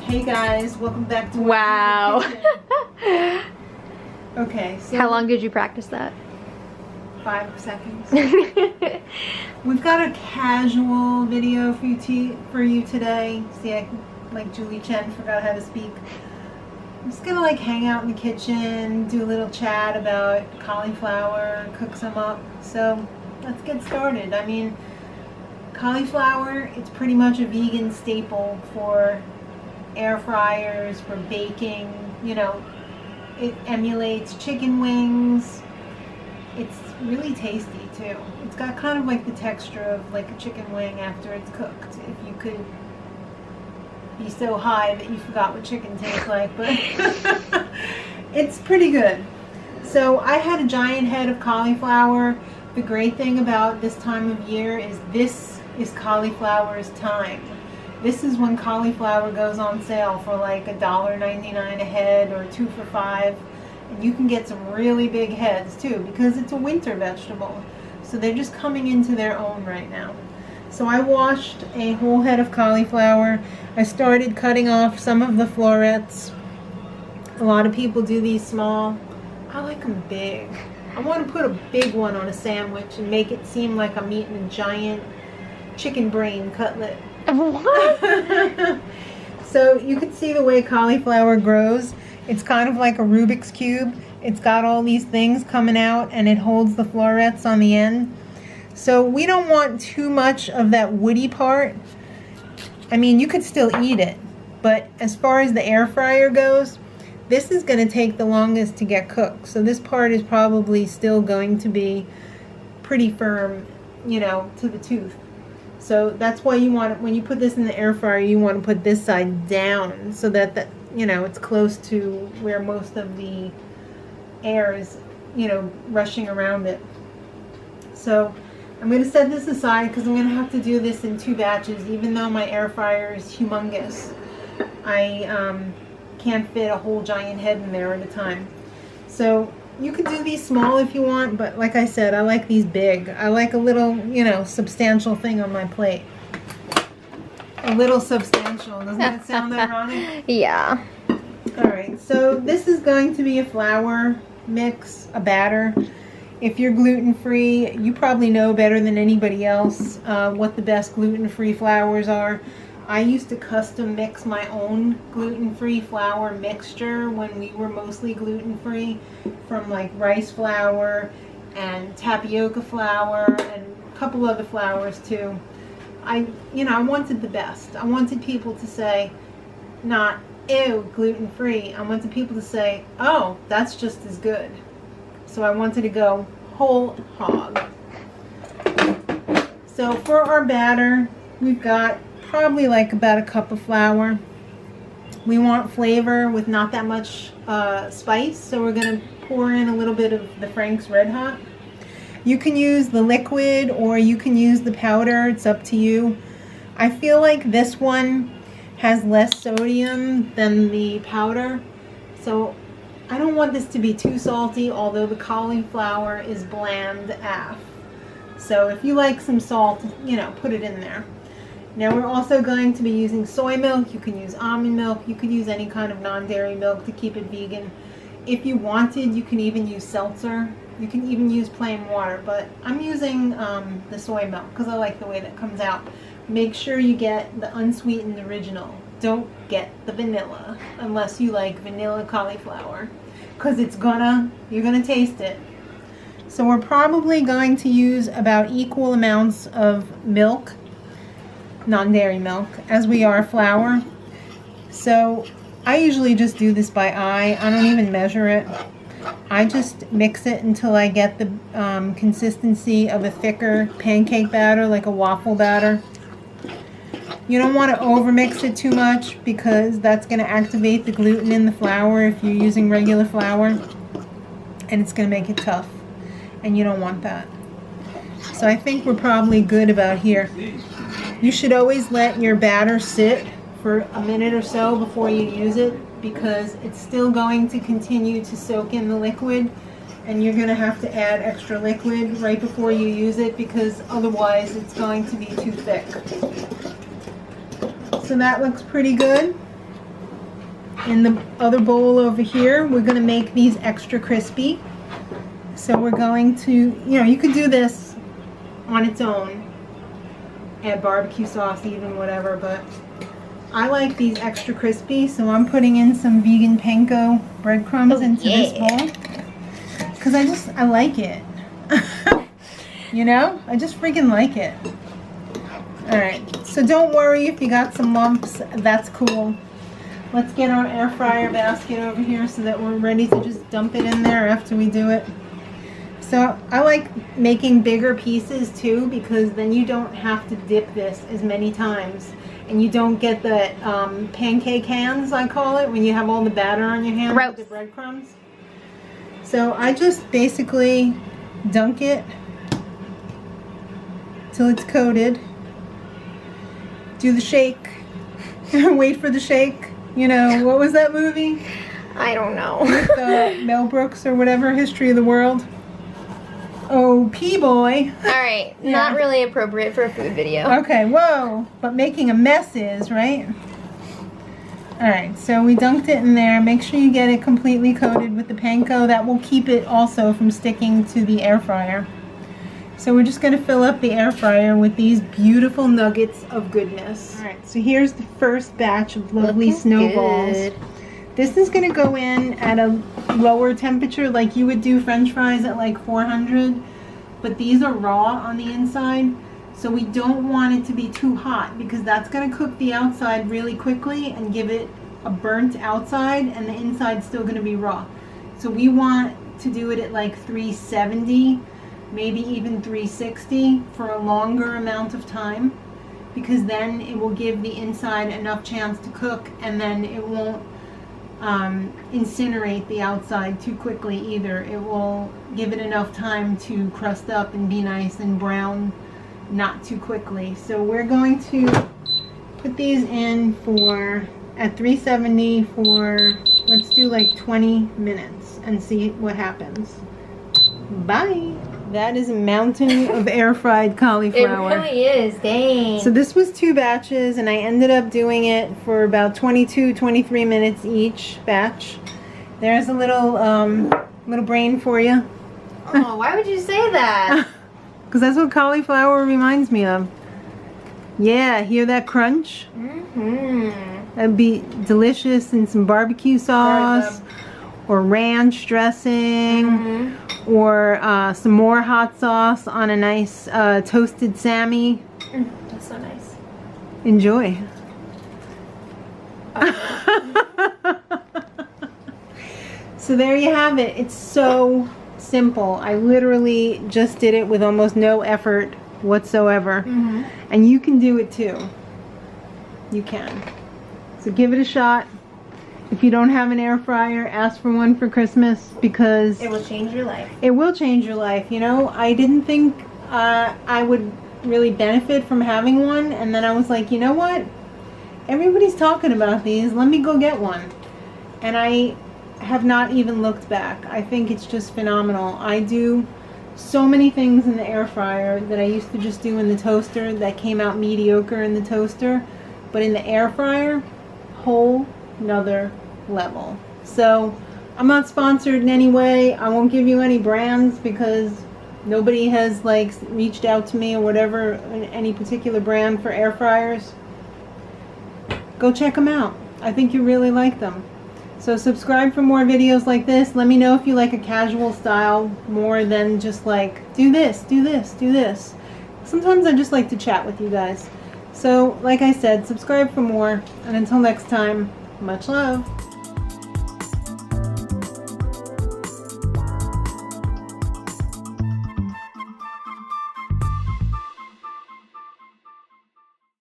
Hey guys, welcome back to Wow. Okay, so How long did you practice that? 5 seconds. We've got a casual video for you today. See, I like Julie Chen forgot how to speak. I'm just gonna like hang out in the kitchen, do a little chat about cauliflower, cook some up. So let's get started. I mean, cauliflower, it's pretty much a vegan staple for air fryers, for baking. You know, it emulates chicken wings. It's really tasty too. It's got kind of like the texture of like a chicken wing after it's cooked. If you could be so high that you forgot what chicken tastes like, but it's pretty good. So I had a giant head of cauliflower. The great thing about this time of year is this is cauliflower's time. This is when cauliflower goes on sale for like $1.99 a head or 2 for $5. And you can get some really big heads too because it's a winter vegetable. So they're just coming into their own right now. So I washed a whole head of cauliflower. I started cutting off some of the florets. A lot of people do these small. I like them big. I want to put a big one on a sandwich and make it seem like I'm eating a giant chicken brain cutlet. What? So you can see the way cauliflower grows. It's kind of like a Rubik's Cube. It's got all these things coming out and it holds the florets on the end. So we don't want too much of that woody part. I mean, you could still eat it, but as far as the air fryer goes, this is going to take the longest to get cooked. So this part is probably still going to be pretty firm, you know, to the tooth. So that's why you want it, when you put this in the air fryer, you want to put this side down so that you know, it's close to where most of the air is, you know, rushing around it. So I'm going to set this aside because I'm going to have to do this in 2 batches. Even though my air fryer is humongous, I can't fit a whole giant head in there at a time. So you could do these small if you want, but like I said, I like these big. I like a little, you know, substantial thing on my plate. A little substantial. Doesn't that sound ironic? Yeah. Alright, so this is going to be a flour mix, a batter. If you're gluten-free, you probably know better than anybody else what the best gluten-free flours are. I used to custom mix my own gluten-free flour mixture when we were mostly gluten-free, from like rice flour and tapioca flour and a couple other flours too. I wanted the best. I wanted people to say, not, ew, gluten-free. I wanted people to say, oh, that's just as good. So I wanted to go whole hog. So for our batter, we've got probably like about a cup of flour. We want flavor with not that much spice, so we're going to pour in a little bit of the Frank's Red Hot. You can use the liquid or you can use the powder. It's up to you. I feel like this one has less sodium than the powder. So I don't want this to be too salty, although the cauliflower is bland AF. So if you like some salt, you know, put it in there. Now we're also going to be using soy milk. You can use almond milk. You could use any kind of non-dairy milk to keep it vegan. If you wanted, you can even use seltzer. You can even use plain water, but I'm using the soy milk because I like the way that comes out. Make sure you get the unsweetened original. Don't get the vanilla unless you like vanilla cauliflower, because you're gonna taste it. So we're probably going to use about equal amounts of milk, non-dairy milk, as we are flour. So I usually just do this by eye. I don't even measure it. I just mix it until I get the consistency of a thicker pancake batter, like a waffle batter. You don't want to overmix it too much because that's going to activate the gluten in the flour if you're using regular flour, and it's going to make it tough, and you don't want that. So I think we're probably good about here. You should always let your batter sit for a minute or so before you use it, because it's still going to continue to soak in the liquid, and you're going to have to add extra liquid right before you use it because otherwise it's going to be too thick. So that looks pretty good. in the other bowl over here, we're going to make these extra crispy. So we're going to, you know, you could do this on its own, add barbecue sauce, even whatever, but I like these extra crispy, so I'm putting in some vegan panko breadcrumbs into this bowl because I like it. You know, I just freaking like it. Alright, so don't worry if you got some lumps, that's cool. Let's get our air fryer basket over here so that we're ready to just dump it in there after we do it. So I like making bigger pieces too, because then you don't have to dip this as many times. And you don't get the pancake hands, I call it, when you have all the batter on your hands with the breadcrumbs. So I just basically dunk it till it's coated. Do the shake. Wait for the shake. You know, what was that movie? I don't know. With Mel Brooks or whatever, History of the World. Oh, P-boy. Alright, not really appropriate for a food video. Okay, whoa. But making a mess is, right? Alright, so we dunked it in there. Make sure you get it completely coated with the panko. That will keep it also from sticking to the air fryer. So we're just going to fill up the air fryer with these beautiful nuggets of goodness. Alright, so here's the first batch of lovely snowballs. Good. This is going to go in at a lower temperature, like you would do French fries at like 400, but these are raw on the inside, so we don't want it to be too hot because that's going to cook the outside really quickly and give it a burnt outside, and the inside's still going to be raw. So we want to do it at like 370, maybe even 360 for a longer amount of time, because then it will give the inside enough chance to cook, and then it won't incinerate the outside too quickly either. It will give it enough time to crust up and be nice and brown not too quickly. So we're going to put these in at 370 for, let's do like 20 minutes and see what happens. Bye. That is a mountain of air fried cauliflower. It really is, dang. So this was 2 batches, and I ended up doing it for about 23 minutes each batch. There's a little brain for you. Oh, why would you say that? Because that's what cauliflower reminds me of. Yeah, hear that crunch? Mm-hmm. That'd be delicious in some barbecue sauce or ranch dressing. Or some more hot sauce on a nice toasted Sammy. That's so nice. Enjoy. So there you have it. It's so simple. I literally just did it with almost no effort whatsoever. And you can do it too. You can. So give it a shot. If you don't have an air fryer, ask for one for Christmas, because it will change your life. It will change your life. You know, I didn't think I would really benefit from having one, and then I was like, you know what? Everybody's talking about these. Let me go get one. And I have not even looked back. I think it's just phenomenal. I do so many things in the air fryer that I used to just do in the toaster that came out mediocre in the toaster, but in the air fryer, whole another level. So I'm not sponsored in any way. I won't give you any brands because nobody has like reached out to me or whatever in any particular brand for air fryers. Go check them out. I think you really like them. So subscribe for more videos like this. Let me know if you like a casual style more than just like do this, do this, do this. Sometimes I just like to chat with you guys. So like I said, subscribe for more, and until next time, much love.